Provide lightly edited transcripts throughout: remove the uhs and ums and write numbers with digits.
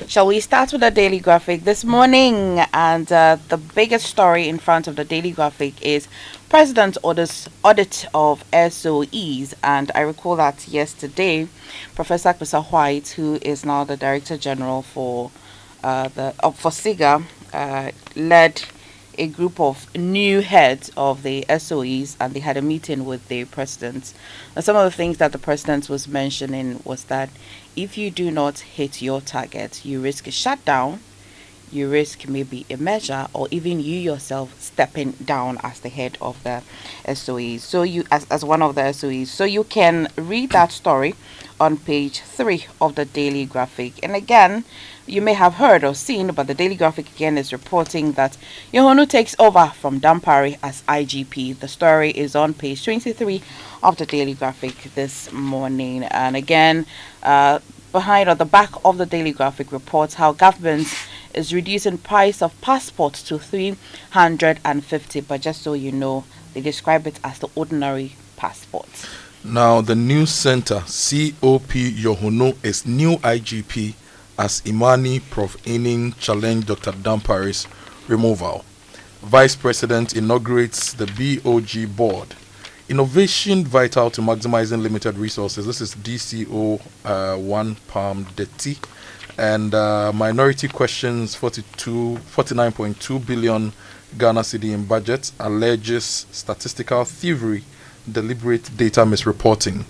Shall we start with the Daily Graphic this morning? And the biggest story in front of the Daily Graphic is President orders audit of SOEs. And I recall that yesterday, Professor Chris White, who is now the Director General for for SIGA, led a group of new heads of the SOEs, and they had a meeting with the president. And some of the things that the president was mentioning was that if you do not hit your target, you risk a shutdown, you risk maybe a measure, or even you yourself stepping down as the head of the SOEs. So you, as one of the SOEs, so you can read that story on page 3 of the Daily Graphic. And again, you may have heard or seen, but the Daily Graphic again is reporting that Yohonu takes over from Dampari as IGP. The story is on page 23 of the Daily Graphic this morning. And again, behind or the back of the Daily Graphic reports how government is reducing price of passports to 350, but just so you know, they describe it as the ordinary passport. Now, the news center, COP Yohonu, is new IGP as Imani Prof. Ening challenged Dr. Dampari's removal. Vice President inaugurates the BOG board. Innovation vital to maximizing limited resources. This is DCO 1 Palm Deti. And minority questions 49.2 billion Ghana cedi in budget, alleges statistical thievery, deliberate data misreporting.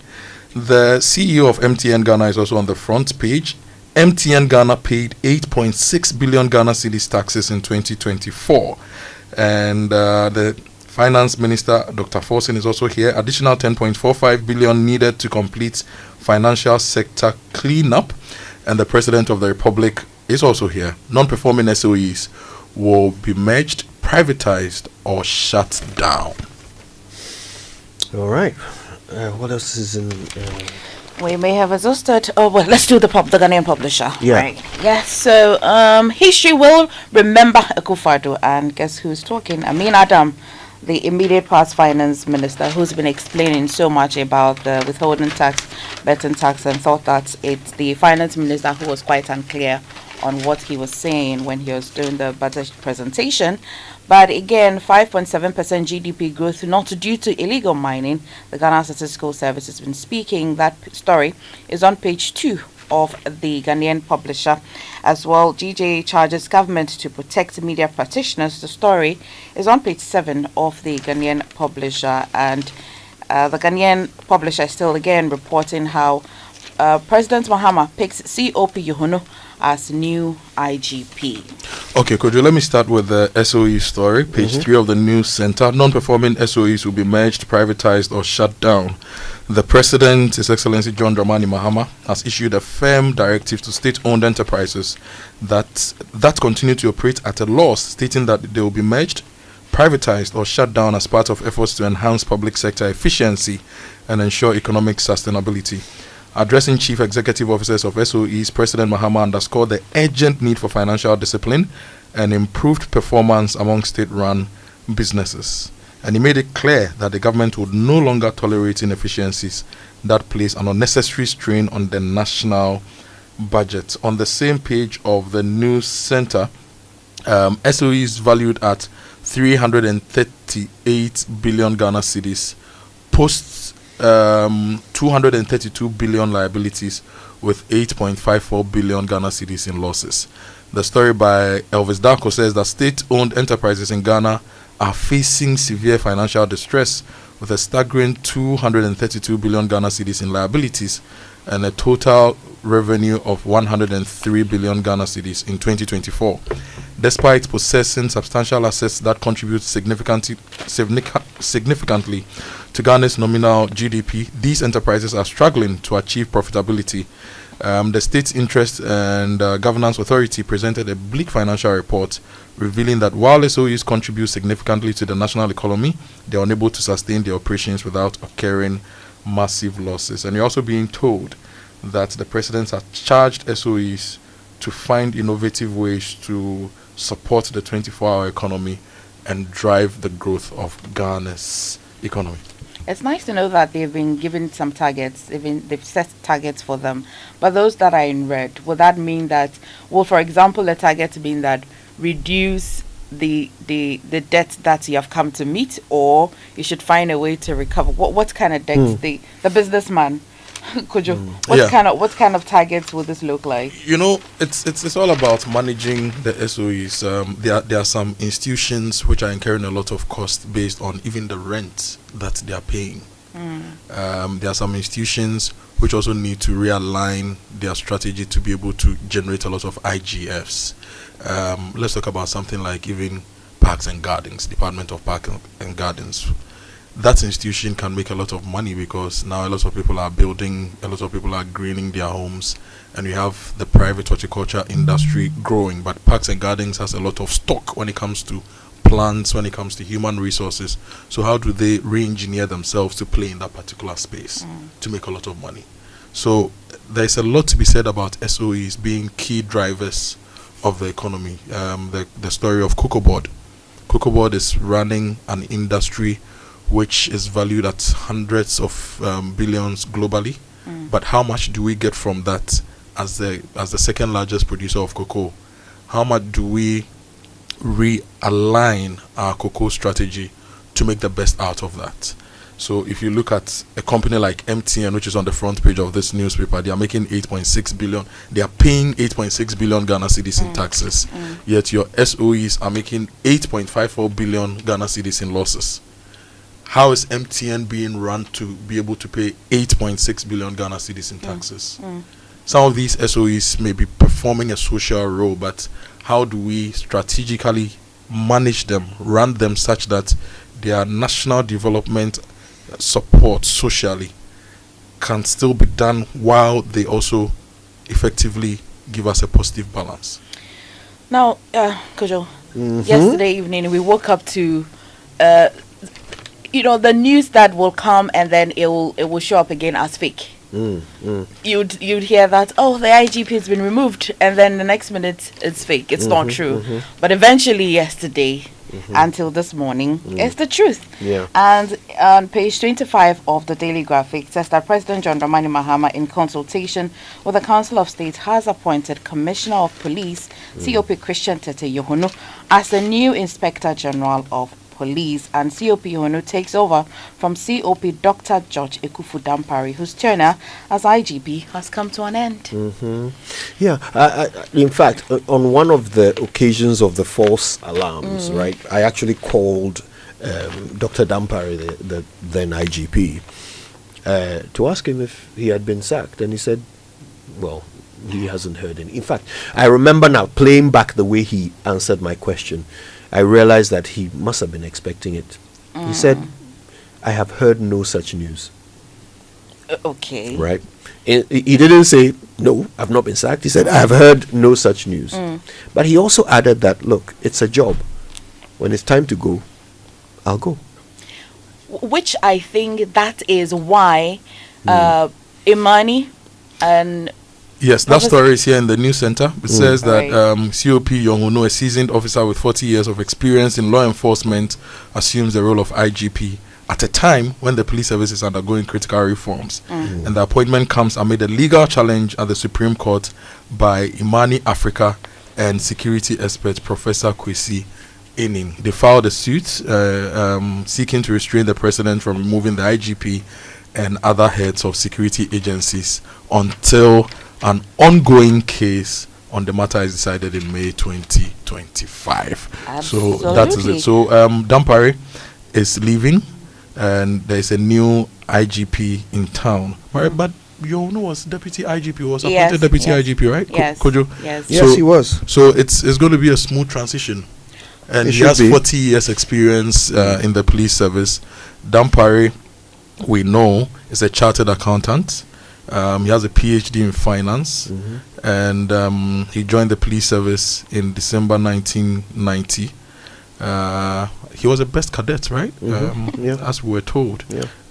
The CEO of MTN Ghana is also on the front page. MTN Ghana paid 8.6 billion Ghana cedis taxes in 2024. And the Finance Minister, Dr. Forson, is also here. Additional 10.45 billion needed to complete financial sector cleanup. And the President of the Republic is also here. Non-performing SOEs will be merged, privatized, or shut down. All right. What else is in... We may have exhausted. Oh, well, let's do the Ghanaian publisher. Yeah. Right. Yes. So, history will remember Akufo-Addo, and guess who's talking? Amin Adam, the immediate past finance minister, who's been explaining so much about the withholding tax, betting tax, and thought that it's the finance minister who was quite unclear on what he was saying when he was doing the budget presentation. But again, 5.7% GDP growth, not due to illegal mining. The Ghana Statistical Service has been speaking. That story is on page 2 of the Ghanaian publisher. As well, GJ charges government to protect media practitioners. The story is on page 7 of the Ghanaian publisher. And the Ghanaian publisher is still again reporting how President Mahama picks COP Yohonu as new IGP. Okay, could you let me start with the SOE story, page 3 of the news center. Non-performing SOEs will be merged, privatized, or shut down. The President, His Excellency John Dramani Mahama, has issued a firm directive to state-owned enterprises that continue to operate at a loss, stating that they will be merged, privatized, or shut down as part of efforts to enhance public sector efficiency and ensure economic sustainability. Addressing chief executive officers of SOEs, President Mahama underscored the urgent need for financial discipline and improved performance among state-run businesses. And he made it clear that the government would no longer tolerate inefficiencies that place an unnecessary strain on the national budget. On the same page of the news center, SOEs valued at 338 billion Ghana cedis posts 232 billion liabilities with 8.54 billion Ghana cedis in losses. The story by Elvis Darko says that state-owned enterprises in Ghana are facing severe financial distress with a staggering 232 billion Ghana cedis in liabilities and a total revenue of 103 billion Ghana cedis in 2024. Despite possessing substantial assets that contribute significantly to Ghana's nominal GDP, these enterprises are struggling to achieve profitability. The State Interest and Governance Authority presented a bleak financial report revealing that while SOEs contribute significantly to the national economy, they are unable to sustain their operations without occurring massive losses. And you're also being told that the president has charged SOEs to find innovative ways to support the 24-hour economy and drive the growth of Ghana's economy. It's nice to know that they've been given some targets, even they've set targets for them. But those that are in red, would that mean that, well, for example, the target being that reduce the debt that you have come to meet, or you should find a way to recover? What kind of debt the businessman? Could you what kind of targets would this look like? It's all about managing the SOEs. There are some institutions which are incurring a lot of cost based on even the rent that they are paying. There are some institutions which also need to realign their strategy to be able to generate a lot of IGFs. Let's talk about something like even Parks and Gardens, Department of Parks and Gardens. That institution can make a lot of money because now a lot of people are building, a lot of people are greening their homes, and we have the private horticulture industry growing. But Parks and Gardens has a lot of stock when it comes to plants, when it comes to human resources. So how do they re-engineer themselves to play in that particular space to make a lot of money? So there's a lot to be said about SOEs being key drivers of the economy. The story of Cocoa Board. Cocoa Board is running an industry which is valued at hundreds of billions globally. But how much do we get from that as the second largest producer of cocoa? How much do we realign our cocoa strategy to make the best out of that? So if you look at a company like MTN, which is on the front page of this newspaper, they are making 8.6 billion. They are paying 8.6 billion Ghana cedis in taxes. Yet your SOEs are making 8.54 billion Ghana cedis in losses. How is MTN being run to be able to pay 8.6 billion Ghana cedis in taxes? Some of these SOEs may be performing a social role, but how do we strategically manage them, run them such that their national development support socially can still be done while they also effectively give us a positive balance? Now, Kojo, yesterday evening we woke up to the news that will come and then it will show up again as fake. You'd hear that, the IGP has been removed, and then the next minute it's fake. It's not true. But eventually yesterday until this morning, it's the truth. And on page 25 of the Daily Graphic, it says that President John Dramani Mahama, in consultation with the Council of State, has appointed Commissioner of Police COP Christian Tete Yohunu as the new Inspector General of Police, and COP Yohunu takes over from COP Dr. George Ekufu Dampari, whose tenure as IGP has come to an end. In fact, on one of the occasions of the false alarms, right, I actually called Dr. Dampari, the then IGP, to ask him if he had been sacked, and he said, well, he hasn't heard any. In fact, I remember now playing back the way he answered my question. I realized that he must have been expecting it. He said, I have heard no such news. Okay. Right? He didn't say, no, I've not been sacked. He said, I have heard no such news. But he also added that, look, it's a job. When it's time to go, I'll go. Which I think that is why Imani and... Yes, that story is here in the news center. It says that COP Yohunu, a seasoned officer with 40 years of experience in law enforcement, assumes the role of IGP at a time when the police service is undergoing critical reforms. And the appointment comes amid a legal challenge at the Supreme Court by Imani Africa and security expert Professor Kwesi Enin. They filed a suit seeking to restrain the president from removing the IGP and other heads of security agencies until an ongoing case on the matter is decided in May 2025. Absolutely. So that is it. So Dampari is leaving, and there is a new IGP in town. But Yohunu was deputy IGP, was appointed deputy IGP, right? Yes. Kojo? Yes. Yes, he was. So it's going to be a smooth transition. And he has 40 years experience in the police service. Dampari, we know, is a chartered accountant. He has a PhD in finance, and he joined the police service in December 1990. He was a best cadet, right? As we were told.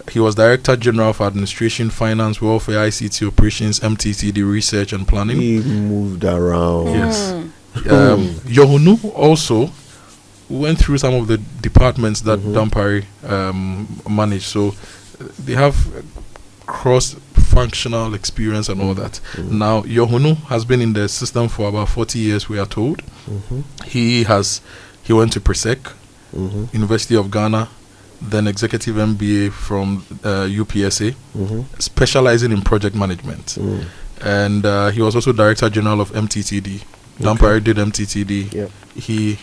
He was Director General for Administration, Finance, Welfare, ICT Operations, MTTD Research and Planning. He moved around. Yes. Yohunu also went through some of the departments that Dampari managed. So they have cross-functional experience and all that. Now, Yohunu has been in the system for about 40 years, we are told. He went to Presec, University of Ghana, then executive MBA from UPSA, specializing in project management. And he was also Director General of MTTD. Dampare did MTTD. Yep. He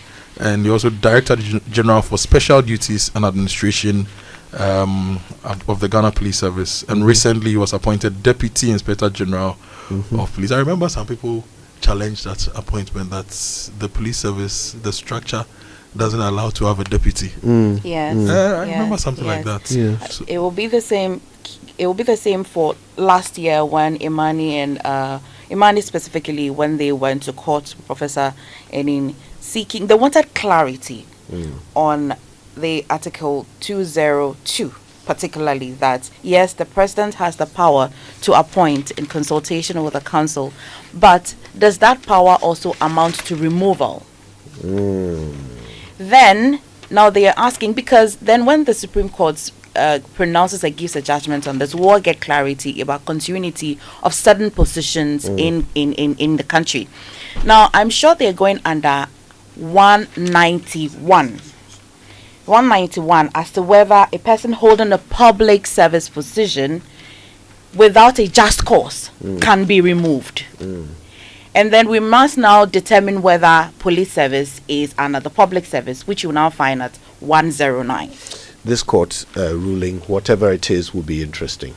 also Director General for Special Duties and Administration of the Ghana Police Service. And recently he was appointed Deputy Inspector General of Police. I remember some people challenged that appointment, that the police service, the structure doesn't allow to have a deputy. Yes. I remember something like that. Yeah. So It will be the same. It will be the same for last year when Imani specifically, when they went to court, Professor Enin, they wanted clarity on the Article 202, particularly that yes, the president has the power to appoint in consultation with the council, but does that power also amount to removal? Then now they are asking, because then when the Supreme Court pronounces or gives a judgment on this, we'll get clarity about continuity of certain positions in the country. Now, I'm sure they're going under 191 as to whether a person holding a public service position without a just cause can be removed. And then we must now determine whether police service is under the public service, which you now find at 109. This court ruling, whatever it is, will be interesting.